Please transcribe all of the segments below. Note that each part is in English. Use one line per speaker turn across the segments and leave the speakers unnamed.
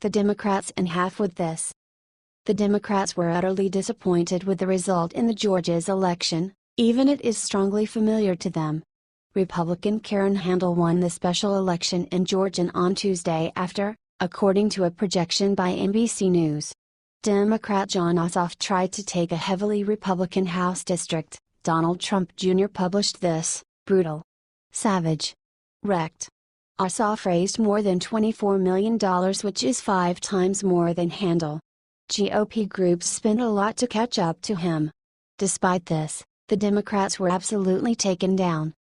The Democrats in half with this. The Democrats were utterly disappointed with the result in the Georgia's election, even it is strongly familiar to them. Republican Karen Handel won the special election in Georgia on Tuesday after, according to a projection by NBC News, Democrat Jon Ossoff tried to take a heavily Republican House district. Donald Trump Jr. published this, brutal, savage, wrecked. Ossoff raised more than $24 million, which is 5 times more than Handel. GOP groups spent a lot to catch up to him. Despite this, the Democrats were absolutely taken down.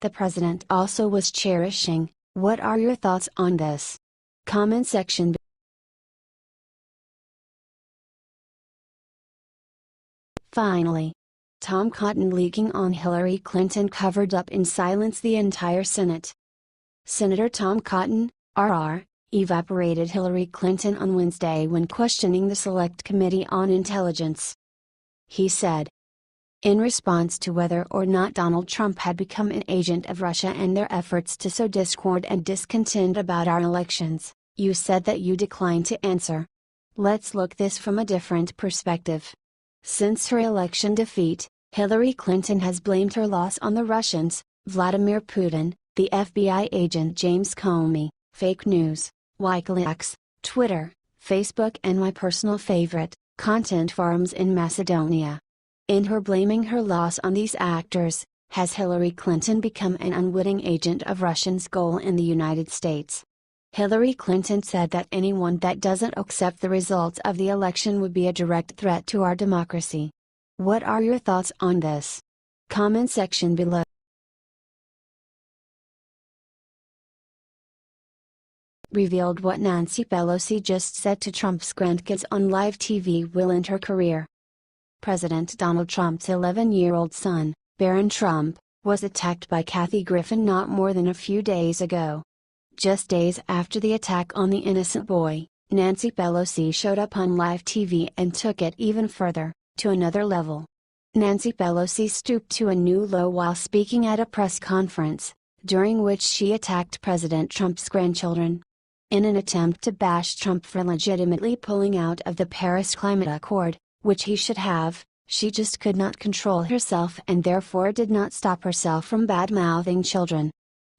The president also was cherishing. What are your thoughts on this? Comment section. Finally, Tom Cotton leaking on Hillary Clinton covered up in silence the entire Senate. Senator Tom Cotton, RR, evaporated Hillary Clinton on Wednesday when questioning the Select Committee on Intelligence. He said, in response to whether or not Donald Trump had become an agent of Russia and their efforts to sow discord and discontent about our elections, you said that you declined to answer. Let's look this from a different perspective. Since her election defeat, Hillary Clinton has blamed her loss on the Russians, Vladimir Putin, the FBI agent James Comey, fake news, WikiLeaks, Twitter, Facebook and my personal favorite, content farms in Macedonia. In her blaming her loss on these actors, has Hillary Clinton become an unwitting agent of Russia's goal in the United States? Hillary Clinton said that anyone that doesn't accept the results of the election would be a direct threat to our democracy. What are your thoughts on this? Comment section below. Revealed what Nancy Pelosi just said to Trump's grandkids on live TV will end her career. President Donald Trump's 11-year-old son, Barron Trump, was attacked by Kathy Griffin not more than a few days ago. Just days after the attack on the innocent boy, Nancy Pelosi showed up on live TV and took it even further, to another level. Nancy Pelosi stooped to a new low while speaking at a press conference, during which she attacked President Trump's grandchildren. In an attempt to bash Trump for legitimately pulling out of the Paris Climate Accord, which he should have, she just could not control herself and therefore did not stop herself from bad-mouthing children.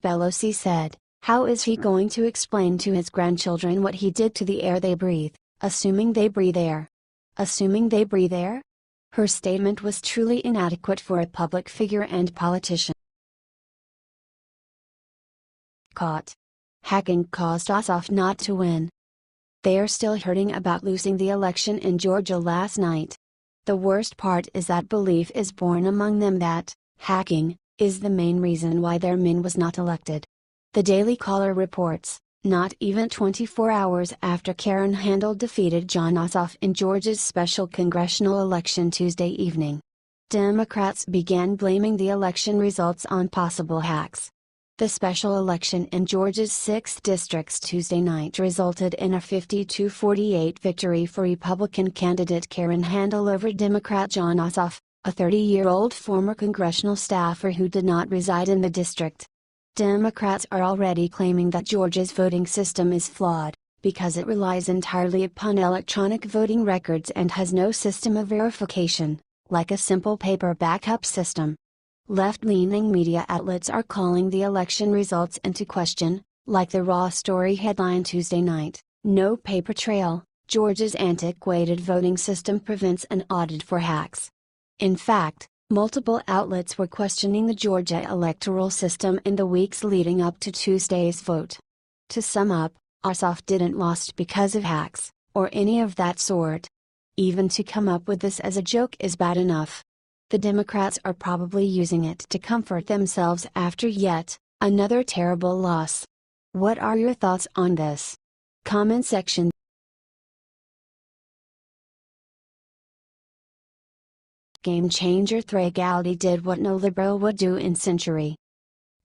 Pelosi said, how is he going to explain to his grandchildren what he did to the air they breathe, assuming they breathe air? Assuming they breathe air? Her statement was truly inadequate for a public figure and politician. Caught. Hacking caused Ossoff not to win. They are still hurting about losing the election in Georgia last night. The worst part is that belief is born among them that, hacking, is the main reason why their man was not elected. The Daily Caller reports, not even 24 hours after Karen Handel defeated Jon Ossoff in Georgia's special congressional election Tuesday evening, Democrats began blaming the election results on possible hacks. The special election in Georgia's 6th districts Tuesday night resulted in a 52-48 victory for Republican candidate Karen Handel over Democrat Jon Ossoff, a 30-year-old former congressional staffer who did not reside in the district. Democrats are already claiming that Georgia's voting system is flawed, because it relies entirely upon electronic voting records and has no system of verification, like a simple paper backup system. Left-leaning media outlets are calling the election results into question, like the Raw story headline Tuesday night, "No paper trail, Georgia's antiquated voting system prevents an audit for hacks." In fact, multiple outlets were questioning the Georgia electoral system in the weeks leading up to Tuesday's vote. To sum up, Ossoff didn't lose because of hacks, or any of that sort. Even to come up with this as a joke is bad enough. The Democrats are probably using it to comfort themselves after yet another terrible loss. What are your thoughts on this? Comment section. Game changer Thregaldi did what no liberal would do in century.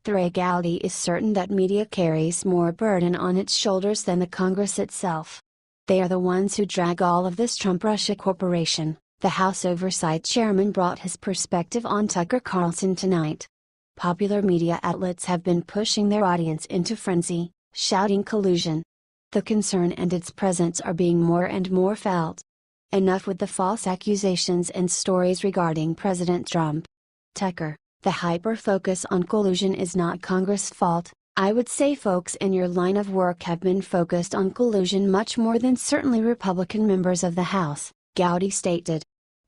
Thregaldi is certain that media carries more burden on its shoulders than the Congress itself. They are the ones who drag all of this Trump-Russia corporation. The House Oversight Chairman brought his perspective on Tucker Carlson tonight. Popular media outlets have been pushing their audience into frenzy, shouting collusion. The concern and its presence are being more and more felt. Enough with the false accusations and stories regarding President Trump. Tucker, the hyper-focus on collusion is not Congress' fault. I would say folks in your line of work have been focused on collusion much more than certainly Republican members of the House, Gowdy stated.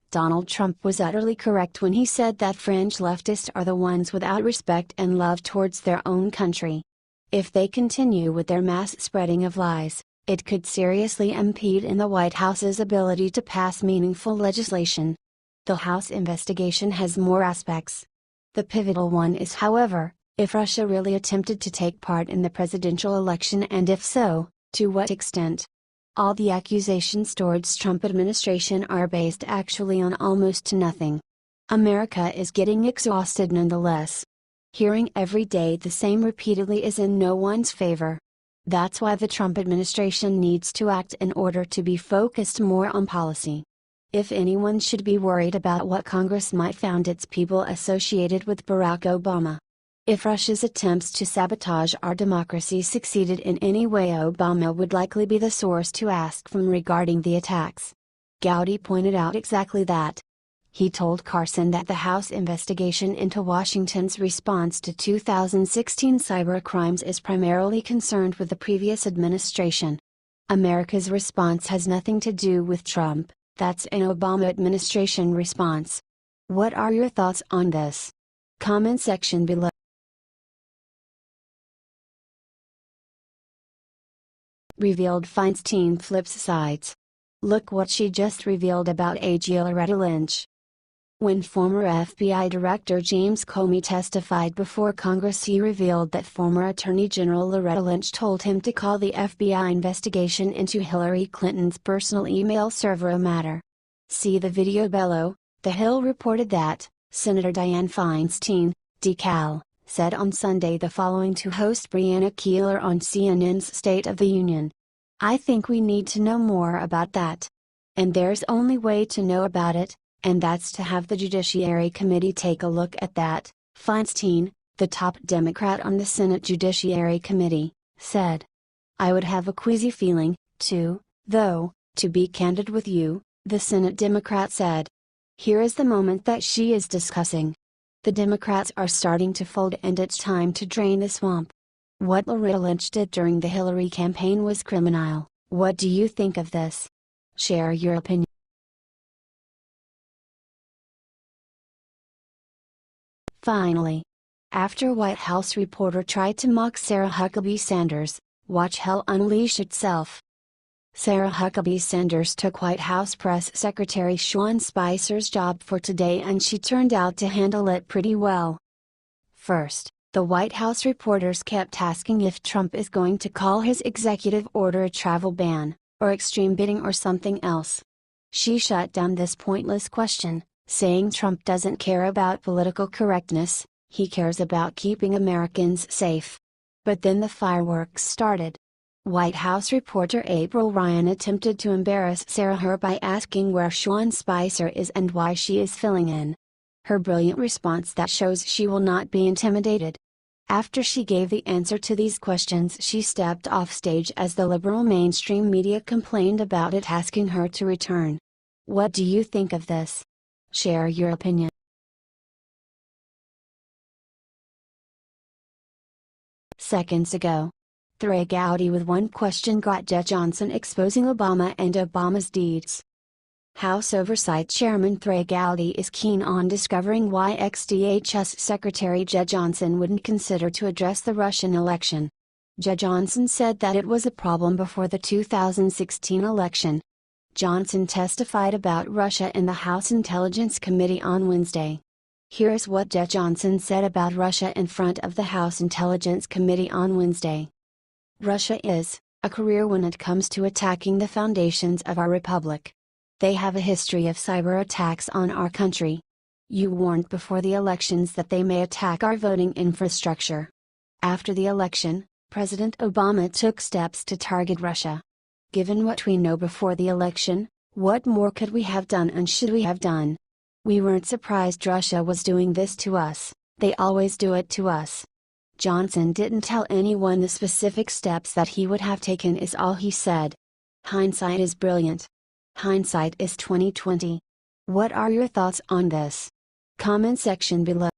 Donald Trump was utterly correct when he said that fringe leftists are the ones without respect and love towards their own country. If they continue with their mass spreading of lies, it could seriously impede in the White House's ability to pass meaningful legislation. The House investigation has more aspects. The pivotal one is, however, if Russia really attempted to take part in the presidential election, and if so, to what extent. All the accusations towards Trump administration are based actually on almost nothing. America is getting exhausted nonetheless. Hearing every day the same repeatedly is in no one's favor. That's why the Trump administration needs to act in order to be focused more on policy. If anyone should be worried about what Congress might find its people associated with Barack Obama. If Russia's attempts to sabotage our democracy succeeded in any way, Obama would likely be the source to ask from regarding the attacks. Gowdy pointed out exactly that. He told Carson that the House investigation into Washington's response to 2016 cyber crimes is primarily concerned with the previous administration. America's response has nothing to do with Trump, that's an Obama administration response. What are your thoughts on this? Comment section below. Revealed Feinstein flips sides. Look what she just revealed about AG Loretta Lynch. When former FBI Director James Comey testified before Congress, he revealed that former Attorney General Loretta Lynch told him to call the FBI investigation into Hillary Clinton's personal email server a matter. See the video below. The Hill reported that Senator Dianne Feinstein, DeKalb, said on Sunday the following to host Brianna Keilar on CNN's State of the Union. I think we need to know more about that. And there's only way to know about it, and that's to have the Judiciary Committee take a look at that, Feinstein, the top Democrat on the Senate Judiciary Committee, said. I would have a queasy feeling, too, though, to be candid with you, the Senate Democrat said. Here is the moment that she is discussing. The Democrats are starting to fold, and it's time to drain the swamp. What Loretta Lynch did during the Hillary campaign was criminal. What do you think of this? Share your opinion. Finally, after White House reporter tried to mock Sarah Huckabee Sanders, watch hell unleash itself. Sarah Huckabee Sanders took White House Press Secretary Sean Spicer's job for today, and she turned out to handle it pretty well. First, the White House reporters kept asking if Trump is going to call his executive order a travel ban, or extreme bidding, or something else. She shut down this pointless question, saying Trump doesn't care about political correctness, he cares about keeping Americans safe. But then the fireworks started. White House reporter April Ryan attempted to embarrass Sarah by asking where Sean Spicer is and why she is filling in. Her brilliant response that shows she will not be intimidated. After she gave the answer to these questions, she stepped off stage as the liberal mainstream media complained about it, asking her to return. What do you think of this? Share your opinion. Seconds ago, Trey Gowdy with one question got Jeh Johnson exposing Obama and Obama's deeds. House Oversight Chairman Trey Gowdy is keen on discovering why ex-DHS Secretary Jeh Johnson wouldn't consider to address the Russian election. Jeh Johnson said that it was a problem before the 2016 election. Johnson testified about Russia in the House Intelligence Committee on Wednesday. Here's what Jeh Johnson said about Russia in front of the House Intelligence Committee on Wednesday. Russia is a career when it comes to attacking the foundations of our republic. They have a history of cyber attacks on our country. You warned before the elections that they may attack our voting infrastructure. After the election, President Obama took steps to target Russia. Given what we know before the election, what more could we have done and should we have done? We weren't surprised Russia was doing this to us, they always do it to us. Johnson didn't tell anyone the specific steps that he would have taken is all he said. Hindsight is brilliant. Hindsight is 20/20. What are your thoughts on this? Comment section below.